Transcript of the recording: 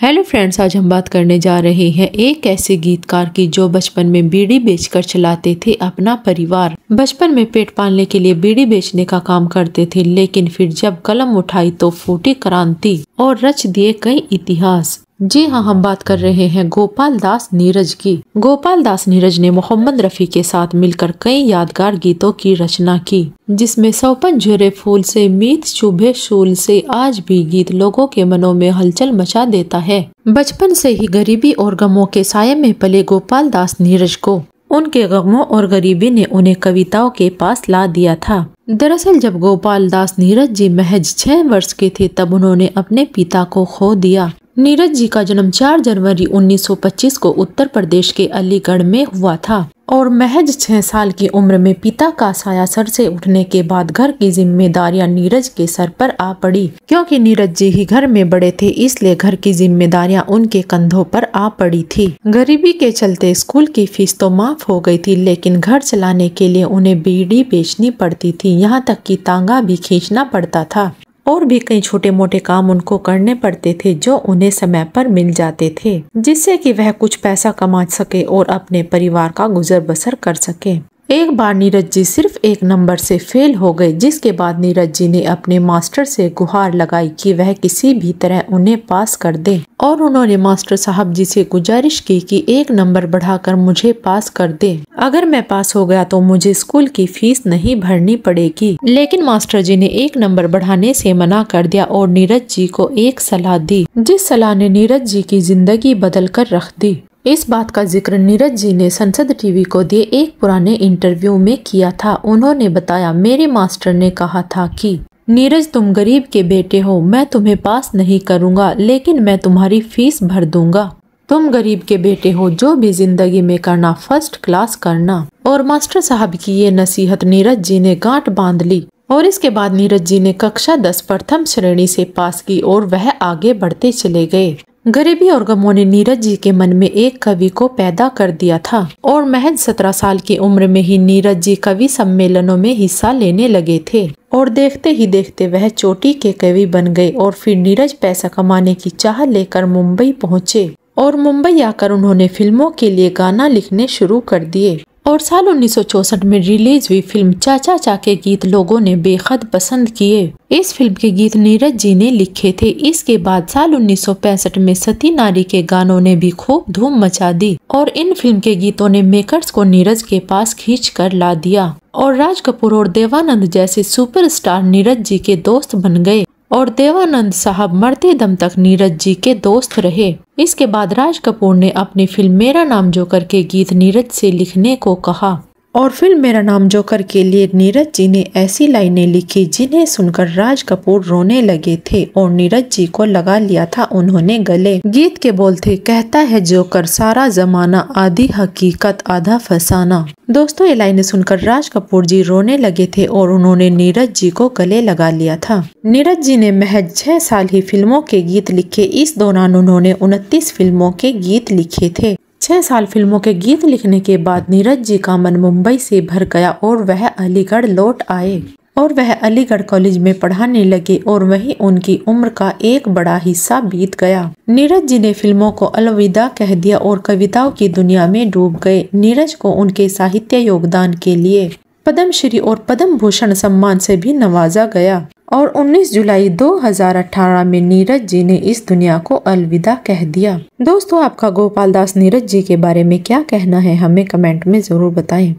Hello friends, आज हम बात करने जा रहे हैं एक ऐसे गीतकार की जो बचपन में बीड़ी बेचकर चलाते थे अपना परिवार। बचपन में पेट पालने के लिए बीड़ी बेचने का काम करते थे, लेकिन फिर जब कलम उठाई तो फूटी क्रांति और रच दिए कई इतिहास। जी हाँ, हम बात कर रहे हैं गोपाल दास नीरज की। गोपाल दास नीरज ने मोहम्मद रफी के साथ मिलकर कई यादगार गीतों की रचना की, जिसमें सौपन झुरे फूल से मीत चुभे शूल से आज भी गीत लोगों के मनों में हलचल मचा देता है। बचपन से ही गरीबी और गमों के साये में पले गोपाल दास नीरज को उनके गमों और गरीबी ने उन्हें कविताओं के पास ला दिया था। दरअसल जब गोपाल दास नीरज जी महज 6 वर्ष के थे तब उन्होंने अपने पिता को खो दिया। नीरज जी का जन्म 4 जनवरी 1925 को उत्तर प्रदेश के अलीगढ़ में हुआ था और महज 6 साल की उम्र में पिता का साया सर से उठने के बाद घर की जिम्मेदारियां नीरज के सर पर आ पड़ी। क्योंकि नीरज जी ही घर में बड़े थे, इसलिए घर की जिम्मेदारियां उनके कंधों पर आ पड़ी थी। गरीबी के चलते स्कूल की फीस तो माफ हो गई थी, लेकिन घर चलाने के लिए उन्हें बीड़ी बेचनी पड़ती थी, यहाँ तक कि तांगा भी खींचना पड़ता था और भी कई छोटे मोटे काम उनको करने पड़ते थे जो उन्हें समय पर मिल जाते थे, जिससे कि वह कुछ पैसा कमा सके और अपने परिवार का गुजर बसर कर सके। एक बार नीरज जी सिर्फ 1 नंबर से फेल हो गए, जिसके बाद नीरज जी ने अपने मास्टर से गुहार लगाई कि वह किसी भी तरह उन्हें पास कर दे और उन्होंने मास्टर साहब जी से गुजारिश की कि 1 नंबर बढ़ाकर मुझे पास कर दे। अगर मैं पास हो गया तो मुझे स्कूल की फीस नहीं भरनी पड़ेगी। लेकिन मास्टर जी ने 1 नंबर बढ़ाने से मना कर दिया और नीरज जी को एक सलाह दी, जिस सलाह ने नीरज जी की जिंदगी बदल कर रख दी। इस बात का जिक्र नीरज जी ने संसद टीवी को दिए एक पुराने इंटरव्यू में किया था। उन्होंने बताया, मेरे मास्टर ने कहा था कि नीरज, तुम गरीब के बेटे हो, मैं तुम्हें पास नहीं करूंगा, लेकिन मैं तुम्हारी फीस भर दूंगा। तुम गरीब के बेटे हो, जो भी जिंदगी में करना फर्स्ट क्लास करना। और मास्टर साहब की ये नसीहत नीरज जी ने गांठ बांध ली और इसके बाद नीरज जी ने कक्षा 10 प्रथम श्रेणी से पास की और वह आगे बढ़ते चले गए। गरीबी और गमों ने नीरज जी के मन में एक कवि को पैदा कर दिया था और महज 17 साल की उम्र में ही नीरज जी कवि सम्मेलनों में हिस्सा लेने लगे थे और देखते ही देखते वह चोटी के कवि बन गए। और फिर नीरज पैसा कमाने की चाह लेकर मुंबई पहुँचे और मुंबई आकर उन्होंने फिल्मों के लिए गाना लिखने शुरू कर दिए और साल 1964 में रिलीज हुई फिल्म चाचा चा के गीत लोगों ने बेहद पसंद किए। इस फिल्म के गीत नीरज जी ने लिखे थे। इसके बाद साल 1965 में सती नारी के गानों ने भी खूब धूम मचा दी और इन फिल्म के गीतों ने मेकर्स को नीरज के पास खींच कर ला दिया और राज कपूर और देवानंद जैसे सुपरस्टार नीरज जी के दोस्त बन गए और देवानंद साहब मरते दम तक नीरज जी के दोस्त रहे। इसके बाद राज कपूर ने अपनी फिल्म मेरा नाम जोकर के गीत नीरज से लिखने को कहा और फिल्म मेरा नाम जोकर के लिए नीरज जी ने ऐसी लाइनें लिखी जिन्हें सुनकर राज कपूर रोने लगे थे और नीरज जी को लगा लिया था उन्होंने गले। गीत के बोल थे, कहता है जोकर सारा जमाना, आधी हकीकत आधा फसाना। दोस्तों, ये लाइनें सुनकर राज कपूर जी रोने लगे थे और उन्होंने नीरज जी को गले लगा लिया था। नीरज जी ने महज 6 साल ही फिल्मों के गीत लिखे। इस दौरान उन्होंने 29 फिल्मों के गीत लिखे थे। 6 साल फिल्मों के गीत लिखने के बाद नीरज जी का मन मुंबई से भर गया और वह अलीगढ़ लौट आए और वह अलीगढ़ कॉलेज में पढ़ाने लगे और वहीं उनकी उम्र का एक बड़ा हिस्सा बीत गया। नीरज जी ने फिल्मों को अलविदा कह दिया और कविताओं की दुनिया में डूब गए। नीरज को उनके साहित्य योगदान के लिए पद्मश्री और पद्म भूषण सम्मान से भी नवाजा गया और 19 जुलाई 2018 में नीरज जी ने इस दुनिया को अलविदा कह दिया। दोस्तों, आपका गोपाल दास नीरज जी के बारे में क्या कहना है, हमें कमेंट में जरूर बताएं।